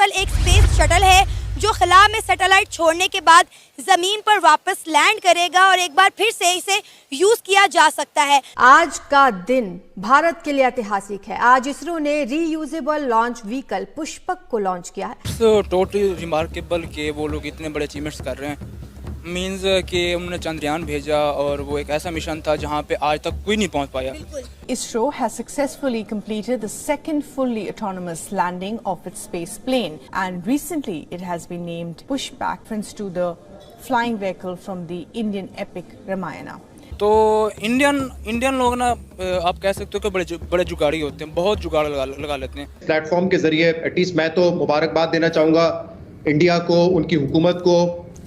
दरअसल एक space shuttle है जो खला में सैटेलाइट छोड़ने के बाद जमीन पर वापस लैंड करेगा और एक बार फिर से इसे यूज किया जा सकता है। आज का दिन भारत के लिए ऐतिहासिक है। आज इसरो ने रीयूजेबल लॉन्च व्हीकल पुष्पक को लॉन्च किया है। तो टोटली रिमार्केबल कि वो लोग इतने बड़े अचीवमेंट्स कर रहे हैं। मीन्स कि उन्होंने चंद्रयान भेजा और वो एक ऐसा मिशन था जहाँ पे आज तक कोई नहीं पहुँच पाया। ISRO has successfully completed the second fully autonomous landing of its space plane, and recently it has been named Pushpak, reference to the flying vehicle from the Indian epic Ramayana. तो इंडियन लोग ना आप कह सकते हो कि बड़े जुगाड़ी होते हैं, बहुत जुगाड़ लगा लेते हैं। प्लेटफॉर्म के जरिए एटलीस्ट मैं तो मुबारकबाद देना चाहूँगा इंडिया को, उनकी हुकूमत को,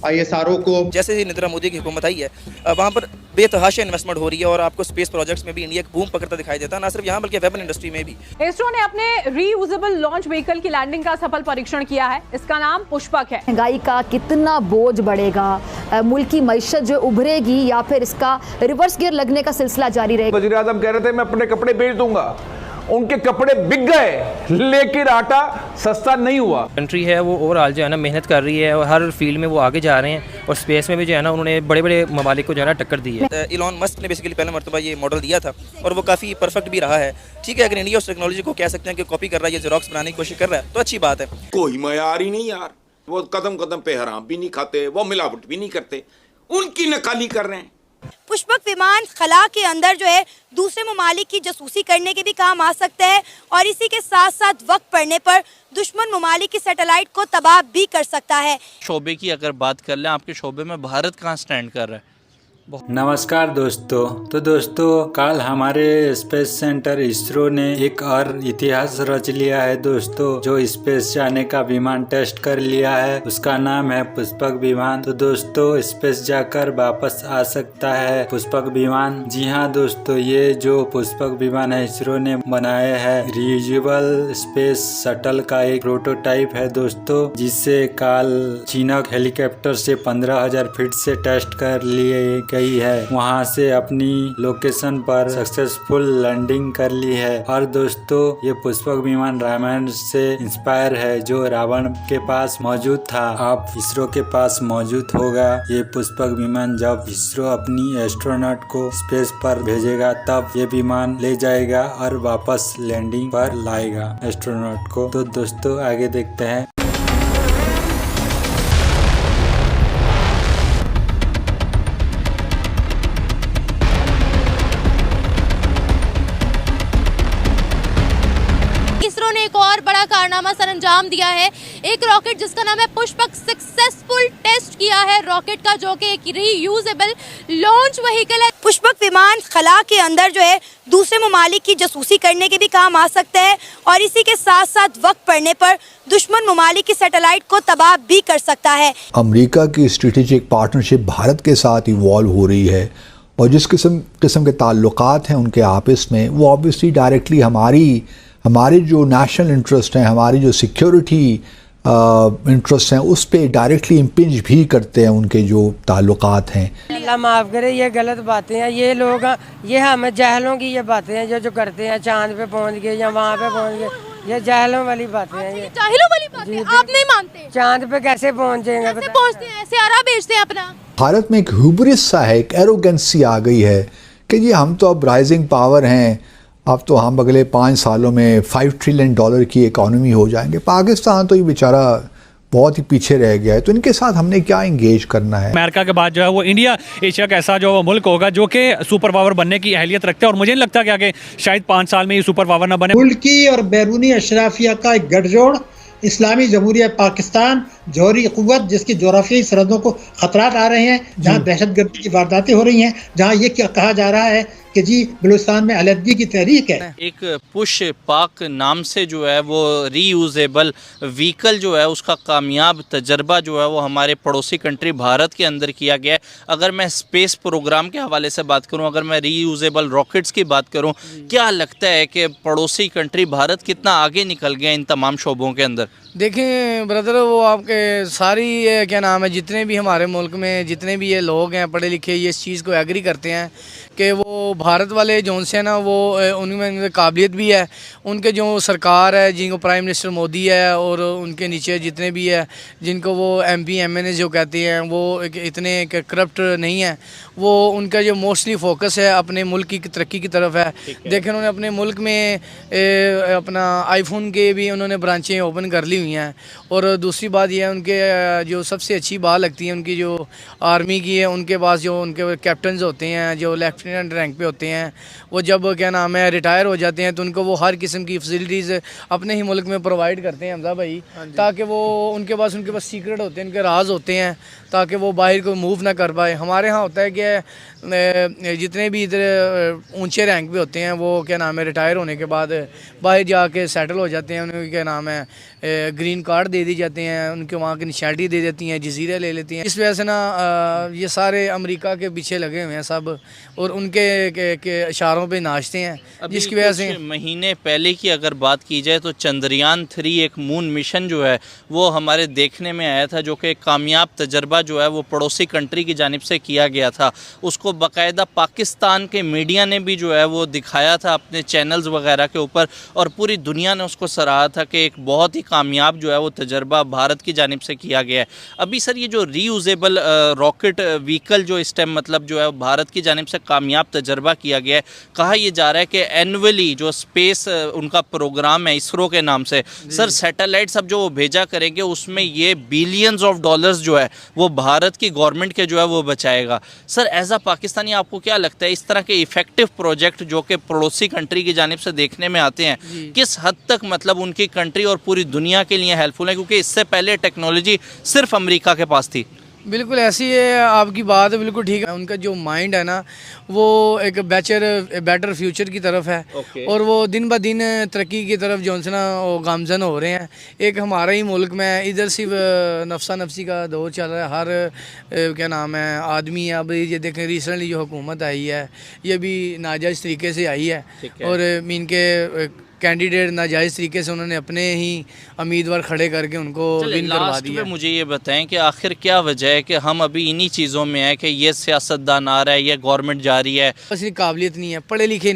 ISRO को। जैसे ही नरेंद्र मोदी की हुकूमत आई है वहाँ पर बेतहाशा इन्वेस्टमेंट हो रही है और आपको स्पेस प्रोजेक्ट्स में भी इंडिया एक बूम पकड़ता दिखाई देता है, ना सिर्फ यहाँ बल्कि वेपन इंडस्ट्री में भी। इसरो ने अपने रीयूजेबल लॉन्च व्हीकल की लैंडिंग का सफल परीक्षण किया है। इसका नाम पुष्पक है। महंगाई का कितना बोझ बढ़ेगा, मुल्क की मईशत जो उभरेगी या फिर इसका रिवर्स गियर लगने का सिलसिला जारी रहेगा। वज़ीर आज़म कह रहे थे मैं अपने कपड़े बेच दूंगा, उनके कपड़े बिक गए लेकिन आटा सस्ता नहीं हुआ। कंट्री है वो ओवरऑल जो है ना मेहनत कर रही है और हर फील्ड में वो आगे जा रहे हैं और स्पेस में भी जो है ना उन्होंने बड़े बड़े ममालिक को जो है ना टक्कर दी है। इलॉन मस्क ने बेसिकली पहला मरतबा ये मॉडल दिया था और वो काफ़ी परफेक्ट भी रहा है। ठीक है, अगर इंडिया उस टेक्नोलॉजी को कह सकते हैं कि कॉपी कर रहा है, ये जेरोक्स बनाने की कोशिश कर रहा है तो अच्छी बात है। कोई मयार ही नहीं यार, वो कदम कदम पे हराम भी नहीं खाते, वो मिलावट भी नहीं करते, उनकी नकाली कर रहे हैं। पुष्पक विमान खला के अंदर जो है दूसरे ममालिक की जासूसी करने के भी काम आ सकता है और इसी के साथ साथ वक्त पड़ने पर दुश्मन ममालिक की सैटेलाइट को तबाह भी कर सकता है। शोबे की अगर बात कर लें, आपके शोबे में भारत कहाँ स्टैंड कर रहा है? नमस्कार दोस्तों। तो दोस्तों कल हमारे स्पेस सेंटर इसरो ने एक और इतिहास रच लिया है दोस्तों, जो स्पेस जाने का विमान टेस्ट कर लिया है। उसका नाम है पुष्पक विमान। तो दोस्तों स्पेस जाकर वापस आ सकता है पुष्पक विमान। जी हाँ दोस्तों, ये जो पुष्पक विमान है इसरो ने बनाया है रीयूजेबल स्पेस शटल का एक प्रोटोटाइप है दोस्तों, जिससे कल चीनक हेलीकॉप्टर से 15,000 फीट से टेस्ट कर लिए गई है। वहां से अपनी लोकेशन पर सक्सेसफुल लैंडिंग कर ली है। और दोस्तों ये पुष्पक विमान रामायण से इंस्पायर है, जो रावण के पास मौजूद था, अब इसरो के पास मौजूद होगा। ये पुष्पक विमान जब इसरो अपनी एस्ट्रोनॉट को स्पेस पर भेजेगा तब ये विमान ले जाएगा और वापस लैंडिंग पर लाएगा एस्ट्रोनॉट को। तो दोस्तों आगे देखते हैं। एक और बड़ा कारनामा सरंजाम दिया है। एक रॉकेट जिसका नाम है पुष्पक सक्सेसफुल टेस्ट किया है रॉकेट का, जो कि एक रीयूजेबल लॉन्च व्हीकल है। पुष्पक विमान खला के अंदर जो है दूसरे ममालिक की जासूसी करने के भी काम आ सकता है और इसी के साथ साथ वक्त पड़ने पर दुश्मन ममालिक की सैटेलाइट को तबाह भी कर सकता है। अमेरिका की स्ट्रेटेजिक पार्टनरशिप भारत के साथ इवॉल्व हो रही है और जिस किस्म के ताल्लुकात हैं उनके आपस में, वो ऑब्वियसली डायरेक्टली हमारी जो नेशनल इंटरेस्ट हैं, हमारी जो सिक्योरिटी इंटरेस्ट हैं, उस पे डायरेक्टली इम्पिंज भी करते हैं उनके जो ताल्लुकात हैं। अल्लाह माफ़ करे, ये गलत बातें हैं। ये लोग, ये हम जहलों की ये बातें हैं जो करते हैं। चांद पे पहुंच गए या वहाँ पे पहुंच गए, ये जहलों वाली बातें हैं। ये जाहिलों वाली बातें आप नहीं मानते? चांद पे कैसे पहुँचेंगे? कैसे पहुँचते हैं? सियारा भेजते हैं अपना। भारत में एक ह्यूबरिस सा है, एक एरोगेंसी आ गई है कि जी हम तो अब राइजिंग पावर हैं, अब तो हम अगले 5 सालों में $5 ट्रिलियन की इकॉनमी हो जाएंगे। पाकिस्तान तो ये बेचारा बहुत ही पीछे रह गया है, तो इनके साथ हमने क्या इंगेज करना है। अमेरिका के बाद जो है वो इंडिया एशिया का ऐसा जो वो मुल्क होगा जो कि सुपर पावर बनने की अहलियत रखता है और मुझे नहीं लगता कि आगे शायद 5 साल में ये सुपर पावर ना बने। मुल्की और बैरूनी अशराफिया का एक गठजोड़ इस्लामी जमहूरिया पाकिस्तान, जौहरी क़ुव्वत जिसकी जोग्राफियाई सरहदों को खतरात आ रहे हैं, जहाँ दहशतगर्दी की वारदातें हो रही हैं, जहाँ ये कहा जा रहा है कि जी बलूचिस्तान में अलहदगी की तहरीक है। एक पुश पाक नाम से जो है वो रीयूजेबल व्हीकल जो है उसका कामयाब तजर्बा जो है वो हमारे पड़ोसी कंट्री भारत के अंदर किया गया है। अगर मैं स्पेस प्रोग्राम के हवाले से बात करूं, अगर मैं रीयूजेबल रॉकेट्स की बात करूं, क्या लगता है कि पड़ोसी कंट्री भारत कितना आगे निकल गया इन तमाम शोबों के अंदर? देखें ब्रदर, वो आपके सारी ये क्या नाम है, जितने भी हमारे मुल्क में जितने भी ये लोग हैं पढ़े लिखे, ये इस चीज़ को एग्री करते हैं कि वो भारत वाले जोन से ना वो उनमें काबिलियत भी है। उनके जो सरकार है, जिनको प्राइम मिनिस्टर मोदी है और उनके नीचे जितने भी है, जिनको वो MP MNA जो कहते हैं, वो इतने करप्ट नहीं है। वो उनका जो मोस्टली फोकस है अपने मुल्क की तरक्की की तरफ है। देखें उन्होंने अपने मुल्क में अपना आईफोन के भी उन्होंने ब्रांचें ओपन कर ली हुई हैं। और दूसरी बात यह है, उनके जो सबसे अच्छी बात लगती है उनकी जो आर्मी की है, उनके पास जो उनके कैप्टन्स होते हैं, जो लेफ्टिनेंट रैंक पे होते हैं, वो जब क्या नाम है रिटायर हो जाते हैं तो उनको वो हर किस्म की फैसिलिटीज़ अपने ही मुल्क में प्रोवाइड करते हैं हमजा भाई, ताकि वो उनके पास सीक्रेट होते हैं, उनके राज होते हैं, ताकि वो बाहर को मूव ना कर पाए। हमारे यहाँ होता है कि जितने भी इधर ऊंचे रैंक पे होते हैं वो क्या नाम है रिटायर होने के बाद बाहर जाके सेटल हो जाते हैं। उन्हें क्या नाम है ग्रीन कार्ड दे दी जाते हैं, उनके वहाँ की निशानिटी दे देती हैं, जजीरे ले लेती हैं। इस वजह से ना ये सारे अमेरिका के पीछे लगे हुए हैं सब, और उनके इशारों पे नाचते हैं, जिसकी वजह से महीने पहले की अगर बात की जाए तो चंद्रयान 3 एक मून मिशन जो है वो हमारे देखने में आया था, जो कि एक कामयाब तजर्बा जो है वो पड़ोसी कंट्री की जानिब से किया गया था। उसको बाकायदा पाकिस्तान के मीडिया ने भी जो है वो दिखाया था अपने चैनल्स वगैरह के ऊपर, और पूरी दुनिया ने उसको सराहा था कि एक बहुत ही कामयाब जो है वो तजर्बा भारत की जानिब से किया गया है। अभी सर ये जो रीयूजेबल रॉकेट व्हीकल जो इस टाइम मतलब जो है भारत की जानिब से कामयाब तजर्बा किया गया है, कहा यह जा रहा है कि एनुअली जो स्पेस उनका प्रोग्राम है इसरो के नाम से, सर सैटेलाइट्स अब जो वो भेजा करेंगे उसमें ये बिलियंस ऑफ डॉलर्स जो है वो भारत की गवर्नमेंट के जो है वो बचाएगा। सर एज अ पाकिस्तानी आपको क्या लगता है इस तरह के इफेक्टिव प्रोजेक्ट जो कि पड़ोसी कंट्री की जानिब से देखने में आते हैं किस हद तक मतलब उनकी कंट्री और पूरी दुनिया के लिए हेल्पफुल है, क्योंकि इससे पहले टेक्नोलॉजी सिर्फ अमेरिका के पास थी? बिल्कुल ऐसी है, आपकी बात है बिल्कुल ठीक है। उनका जो माइंड है ना वो एक बेटर फ्यूचर की तरफ है, और वो दिन ब दिन तरक्की की तरफ जो है ना वो गामजन हो रहे हैं। एक हमारा ही मुल्क में इधर सिर्फ नफसा नफसी का दौर चल रहा है, हर क्या नाम है आदमी है। अब ये देखें रिसेंटली जो हुकूमत आई है ये भी नाजायज़ तरीके से आई है, और इनके कैंडिडेट नाजायज़ तरीके से उन्होंने अपने ही उम्मीदवार खड़े करके उनको विन करवा दिया। मुझे ये बताएं कि आखिर क्या वजह है कि हम अभी इन्हीं चीज़ों में हैं कि ये सियासतदान आ रहा है, ये गवर्नमेंट जा रही है, बस काबिलियत नहीं है, पढ़े लिखे